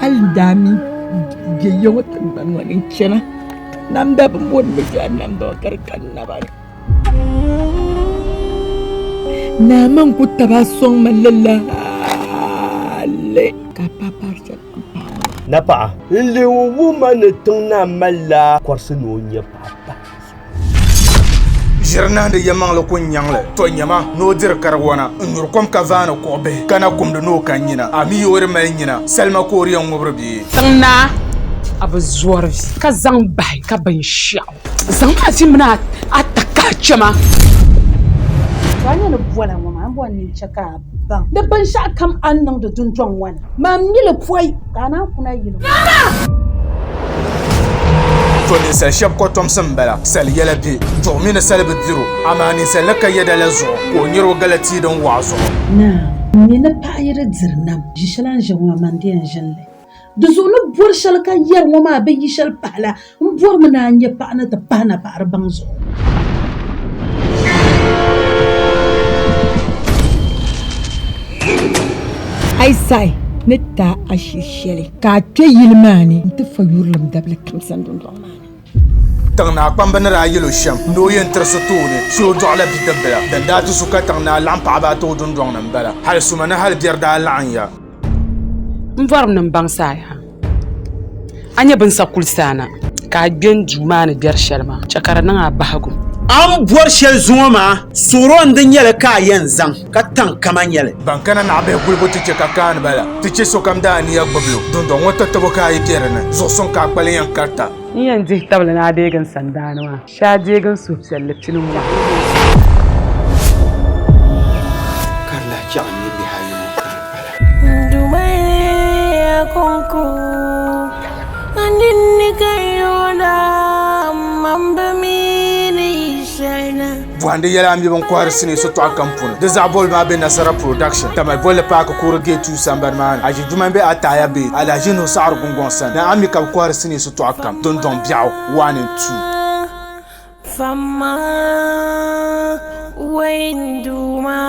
hal dami je yawatan ban wani kina nan da ban bon bija nan da karkan na bani na man ku tabason mallalla le ka papa na pa le woman tuna malla korsuno nya papa jirna de yamang lo kun yangle to nyama no dir karwana ngur kom ka vana ko be kana kumdo no kanyina ami yore mai nyina selma ko riyan ngobrbi tangna abu zuwarvi ka zang bai ka ban shaw zang ma zimna ataka chama wani na buwana mama buwan ni chaka ban da ban sha kam annan da dunjon wani ma mile puai kana kuna yilo toni sel shab ko tom sambala sel yela bi to mina sel bidiro amani sel laka yada lazo ko nyiro galati don wazo na ni na payira zirnam jishalan jawa mandiyan janle da zo na buwar shalka yar wama bai yi shal pala buwar mu na nya pa na ta pana par banzo ai sai nita ashishele ka te yilmani nta fayurlam dabla kamsan don mani tangna kwambana ra yelo sham no yen trsotone sho dola bidabla dan datu suka tangna lampa ba to don don nan bala hal sumana hal biyarda la'anya mvarm nan bangsaya anya bin sakul sana ka gen jumani biyar shalma chakara nan abahagu an buwar shel zuma suron din yele ka yanzan ka tan kaman yele bankana na be gulbo tiche ka kan bala tiche so kam da ni agbablo don don wata tabo ka yi kerana zo son ka kwale yan karta ni yanzu tabla na degan sandana ma sha degan su sallacin wa karla ci an yi bihayi karbala dumai konko andin kayona mambami Wande yala ambi bon kwar sini so to akampuna de zabol ma be nasara production tamal bolle pa ko kurge tu sambar man aji duman be ataya be ala jino sar gungon san na ami ka kwar sini so to akam don don biao 1 and 2 fama wenduma